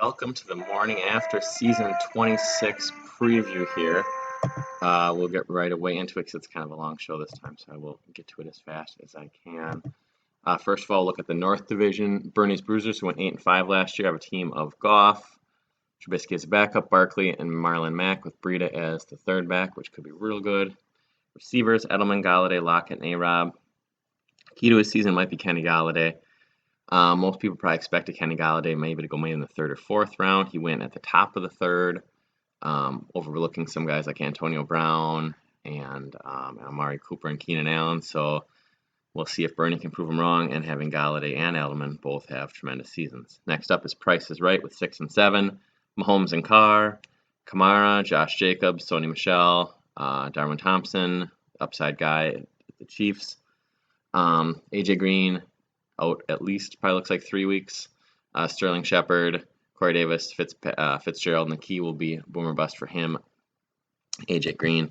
Welcome to the morning after season 26 preview here. We'll get right away into it because it's kind of a long show this time, so I will get to it as fast as I can. First of all, look at the North Division. Bernie's Bruisers, who went 8-5 last year, have a team of Goff, Trubisky as a backup, Barkley, and Marlon Mack with Breida as the third back, which could be real good. Receivers, Edelman, Galladay, Lockett, and A-Rob. Key to his season might be Kenny Galladay. Most people probably expected Kenny Galladay maybe to go maybe in the third or fourth round. He went at the top of the third, overlooking some guys like Antonio Brown and Amari Cooper and Keenan Allen. So we'll see if Bernie can prove him wrong, and having Galladay and Edelman both have tremendous seasons. Next up is Price is Right with 6 and 7. Mahomes and Carr, Kamara, Josh Jacobs, Sony Michel, Darwin Thompson, upside guy at the Chiefs. AJ Green out at least probably looks like 3 weeks. Sterling Shepard, Corey Davis, Fitzgerald, and the key will be boomer bust for him. AJ Green.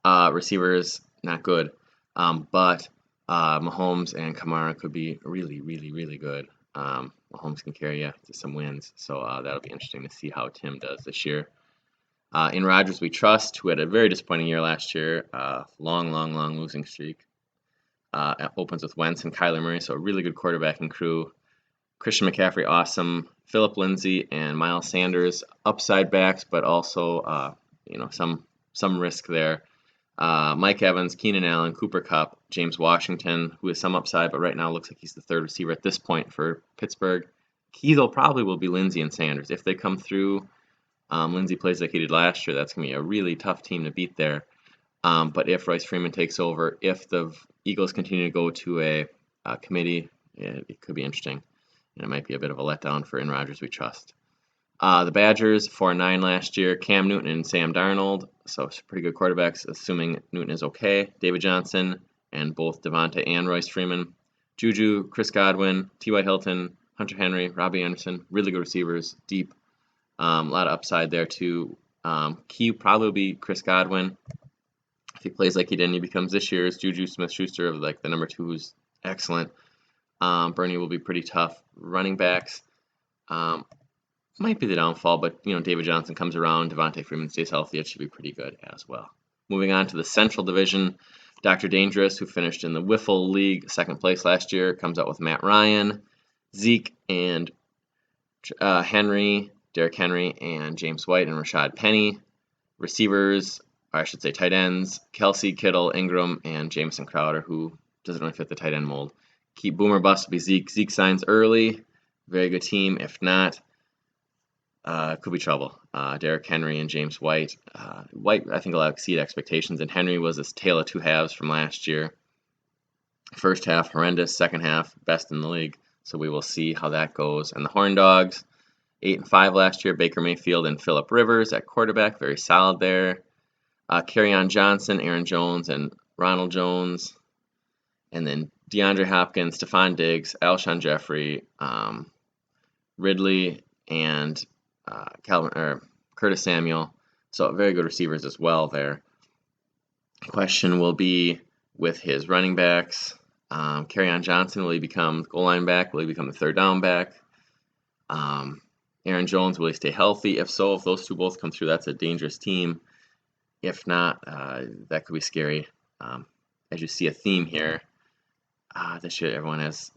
Receivers, not good. But Mahomes and Kamara could be really, really, really good. Mahomes can carry you to some wins, so that'll be interesting to see how Tim does this year. In Rodgers we trust, who had a very disappointing year last year, long losing streak. Opens with Wentz and Kyler Murray, so a really good quarterbacking crew. Christian McCaffrey, awesome. Phillip Lindsay and Miles Sanders, upside backs, but also some risk there. Mike Evans, Keenan Allen, Cooper Kupp, James Washington, who has some upside, but right now looks like he's the third receiver at this point for Pittsburgh. Key, though, probably will be Lindsay and Sanders. If they come through, Lindsay plays like he did last year, that's going to be a really tough team to beat there. But if Royce Freeman takes over, if the Eagles continue to go to a committee, it could be interesting. And it might be a bit of a letdown for In Rodgers we trust. The Badgers, 4-9 last year. Cam Newton and Sam Darnold, so pretty good quarterbacks, assuming Newton is okay. David Johnson and both Devontae and Royce Freeman. Juju, Chris Godwin, T.Y. Hilton, Hunter Henry, Robbie Anderson, really good receivers, deep. A lot of upside there too. Key probably will be Chris Godwin. If he plays like he did and he becomes this year's Juju Smith-Schuster of like the number 2 who's excellent. Bernie will be pretty tough. Running backs might be the downfall, but David Johnson comes around, Devontae Freeman stays healthy, it should be pretty good as well. Moving on to the Central Division, Dr. Dangerous, who finished in the Wiffle League second place last year, comes out with Matt Ryan, Zeke and Derrick Henry, and James White and Rashad Penny. Receivers, or I should say tight ends, Kelsey, Kittle, Ingram, and Jamison Crowder, who doesn't really fit the tight end mold. Keep boomer bust will be Zeke. Zeke signs early. Very good team. If not, could be trouble. Derrick Henry and James White. White, I think, will exceed expectations, and Henry was this tale of two halves from last year. First half, horrendous. Second half, best in the league. So we will see how that goes. And the Horn Dogs, 8-5 last year. Baker Mayfield and Phillip Rivers at quarterback. Very solid there. Kerryon Johnson, Aaron Jones, and Ronald Jones. And then DeAndre Hopkins, Stephon Diggs, Alshon Jeffrey, Ridley, and Curtis Samuel. So very good receivers as well there. Question will be with his running backs. Kerryon Johnson, will he become goal line back? Will he become the third down back? Aaron Jones, will he stay healthy? If so, if those two both come through, that's a dangerous team. If not, that could be scary. As you see a theme here, this year everyone has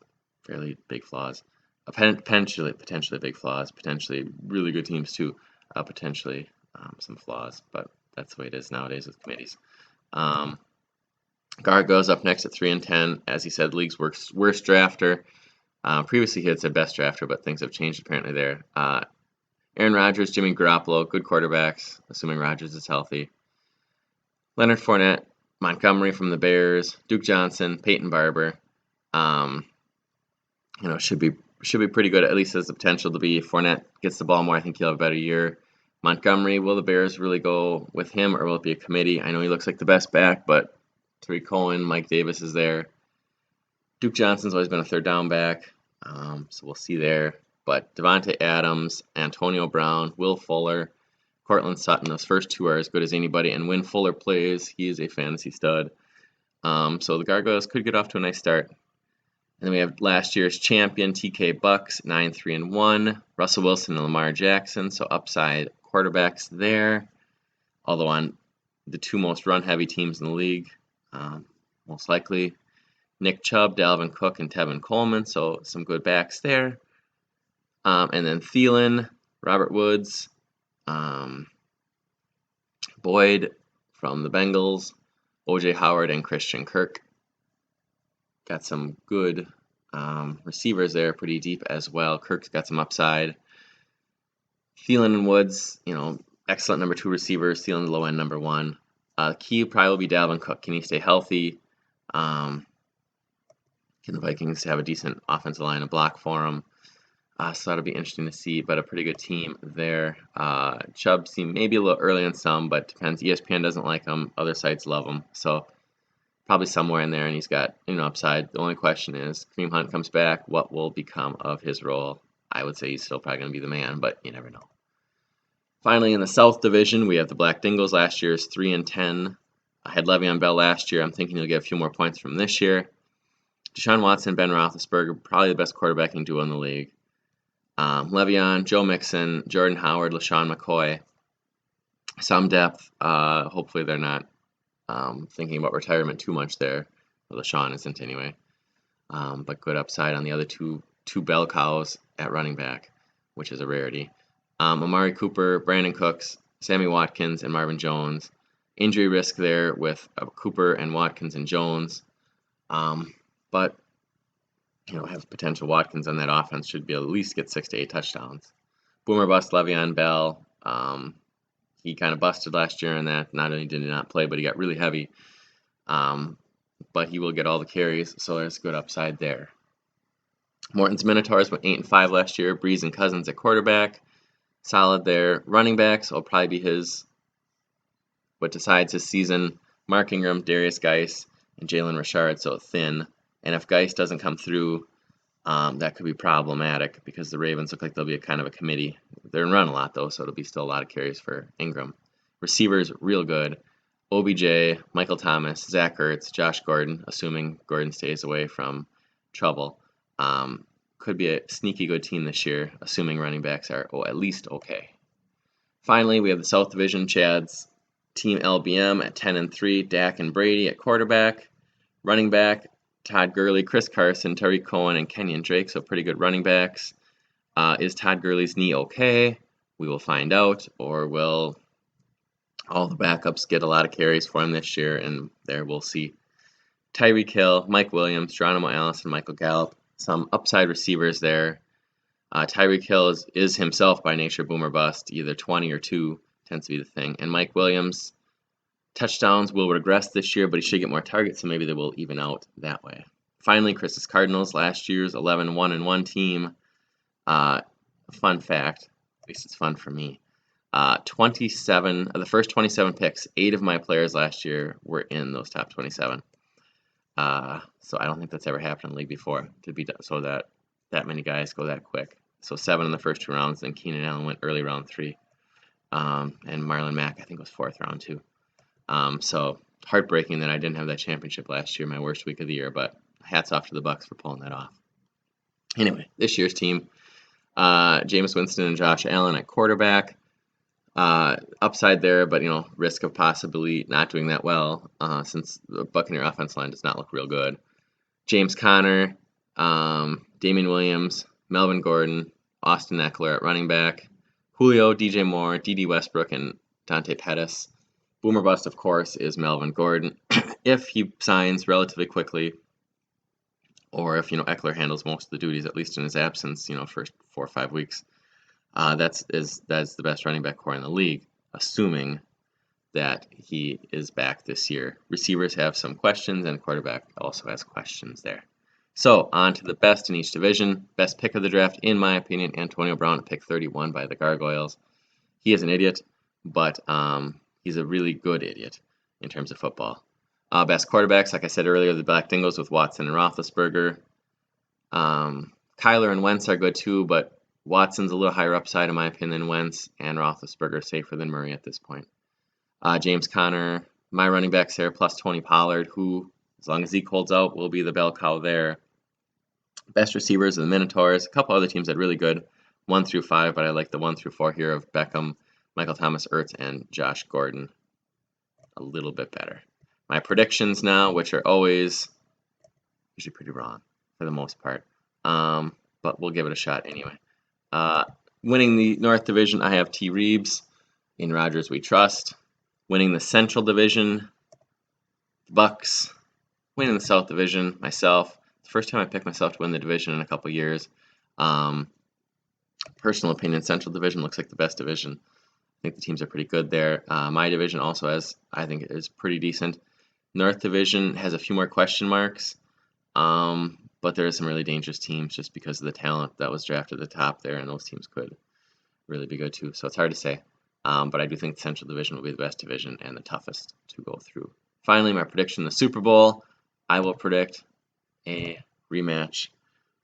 fairly big flaws. Potentially big flaws. Potentially really good teams too. Potentially some flaws, but that's the way it is nowadays with committees. Gar goes up next at 3-10. As he said, league's worst drafter. Previously he had said best drafter, but things have changed apparently there. Aaron Rodgers, Jimmy Garoppolo, good quarterbacks, assuming Rodgers is healthy. Leonard Fournette, Montgomery from the Bears, Duke Johnson, Peyton Barber. Should be pretty good. At least has the potential to be. If Fournette gets the ball more, I think he'll have a better year. Montgomery, will the Bears really go with him, or will it be a committee? I know he looks like the best back, but Tariq Cohen, Mike Davis is there. Duke Johnson's always been a third down back, so we'll see there. But Devontae Adams, Antonio Brown, Will Fuller, Cortland Sutton, those first two are as good as anybody. And when Fuller plays, he is a fantasy stud. So the Gargoyles could get off to a nice start. And then we have last year's champion TK Bucks, 9-3-1. Russell Wilson and Lamar Jackson, so upside quarterbacks there. Although on the two most run-heavy teams in the league, most likely Nick Chubb, Dalvin Cook, and Tevin Coleman, so some good backs there. And then Thielen, Robert Woods, Boyd from the Bengals, O.J. Howard, and Christian Kirk. Got some good receivers there, pretty deep as well. Kirk's got some upside. Thielen and Woods, excellent number 2 receivers. Thielen low end number 1. Key probably will be Dalvin Cook. Can he stay healthy? Can the Vikings have a decent offensive line to block for him? So that'll be interesting to see, but a pretty good team there. Chubb seemed maybe a little early on some, but depends. ESPN doesn't like him. Other sites love him. So probably somewhere in there, and he's got upside. The only question is, Kareem Hunt comes back, what will become of his role? I would say he's still probably going to be the man, but you never know. Finally, in the South Division, we have the Black Dingles. Last year's 3-10. I had Le'Veon Bell last year. I'm thinking he'll get a few more points from this year. Deshaun Watson, Ben Roethlisberger, probably the best quarterbacking duo in the league. Le'Veon, Joe Mixon, Jordan Howard, LaShawn McCoy. Some depth. Hopefully they're not thinking about retirement too much there. Well, LaShawn isn't anyway. But good upside on the other two bell cows at running back, which is a rarity. Amari Cooper, Brandon Cooks, Sammy Watkins, and Marvin Jones. Injury risk there with Cooper and Watkins and Jones. But have potential. Watkins on that offense should be at least get 6 to 8 touchdowns. Boomer bust Le'Veon Bell. He kind of busted last year in that. Not only did he not play, but he got really heavy. But he will get all the carries, so there's good upside there. Morton's Minotaurs went 8-5 last year. Breeze and Cousins at quarterback. Solid there. Running backs will probably be what decides his season. Mark Ingram, Darius Geis, and Jalen Richard, so thin. And if Geis doesn't come through, that could be problematic because the Ravens look like they'll be a kind of a committee. They're going to run a lot, though, so it'll be still a lot of carries for Ingram. Receivers, real good. OBJ, Michael Thomas, Zach Ertz, Josh Gordon, assuming Gordon stays away from trouble. Could be a sneaky good team this year, assuming running backs are at least okay. Finally, we have the South Division Chad's Team LBM at 10-3, Dak and Brady at quarterback. Running back, Todd Gurley, Chris Carson, Tariq Cohen, and Kenyon Drake, so pretty good running backs. Is Todd Gurley's knee okay? We will find out, or will all the backups get a lot of carries for him this year, and there we'll see. Tyreek Hill, Mike Williams, Geronimo Allison, Michael Gallup, some upside receivers there. Tyreek Hill is himself by nature boomer bust, either 20 or 2 tends to be the thing. And Mike Williams, touchdowns will regress this year, but he should get more targets, so maybe they will even out that way. Finally, Chris's Cardinals, last year's 11-1-1 team. Fun fact, at least it's fun for me. 27 of the first 27 picks, 8 of my players last year were in those top 27. So I don't think that's ever happened in the league before to be done, so that many guys go that quick. So 7 in the first 2 rounds, then Keenan Allen went early round 3, and Marlon Mack I think was 4th round 2. So heartbreaking that I didn't have that championship last year, my worst week of the year, but hats off to the Bucs for pulling that off. Anyway, this year's team, Jameis Winston and Josh Allen at quarterback. Upside there, but risk of possibly not doing that well since the Buccaneer offensive line does not look real good. James Conner, Damian Williams, Melvin Gordon, Austin Eckler at running back, Julio, DJ Moore, D.D. Westbrook, and Dante Pettis. Boomer bust, of course, is Melvin Gordon. If he signs relatively quickly, or if Eckler handles most of the duties, at least in his absence, first 4 or 5 weeks. That's the best running back core in the league, assuming that he is back this year. Receivers have some questions, and quarterback also has questions there. So, on to the best in each division. Best pick of the draft, in my opinion, Antonio Brown at pick 31 by the Gargoyles. He is an idiot, but he's a really good idiot in terms of football. Best quarterbacks, like I said earlier, the Black Dingles with Watson and Roethlisberger. Kyler and Wentz are good too, but Watson's a little higher upside, in my opinion, than Wentz, and Roethlisberger safer than Murray at this point. James Conner, my running backs there, plus 20 Pollard, who, as long as Zeke holds out, will be the bell cow there. Best receivers are the Minotaurs. A couple other teams that are really good, 1 through 5, but I like the 1 through 4 here of Beckham, Michael Thomas, Ertz, and Josh Gordon a little bit better. My predictions now, which are always usually pretty wrong for the most part, but we'll give it a shot anyway. Winning the North Division, I have T. Reeves. In Rodgers we trust. Winning the Central Division, the Bucks. Winning the South Division, myself. It's the first time I picked myself to win the division in a couple years. Personal opinion, Central Division looks like the best division. I think the teams are pretty good there. My division also I think, is pretty decent. North Division has a few more question marks, but there are some really dangerous teams just because of the talent that was drafted at the top there, and those teams could really be good too. So it's hard to say, but I do think the Central Division will be the best division and the toughest to go through. Finally, my prediction, the Super Bowl. I will predict a rematch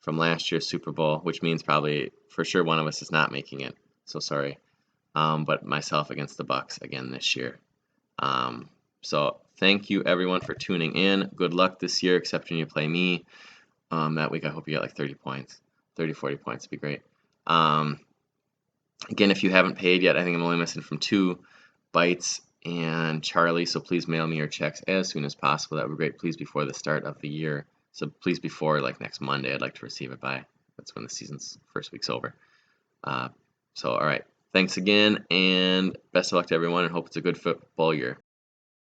from last year's Super Bowl, which means probably for sure one of us is not making it. So sorry. But myself against the Bucks again this year. So thank you everyone for tuning in. Good luck this year, except when you play me. That week I hope you get like 30 points. 30, 40 points would be great. Again, if you haven't paid yet, I think I'm only missing from 2 Bites and Charlie, so please mail me your checks as soon as possible. That would be great. Please before the start of the year. So please before like next Monday, I'd like to receive it by. That's when the season's first week's over. So all right. Thanks again, and best of luck to everyone, and hope it's a good football year.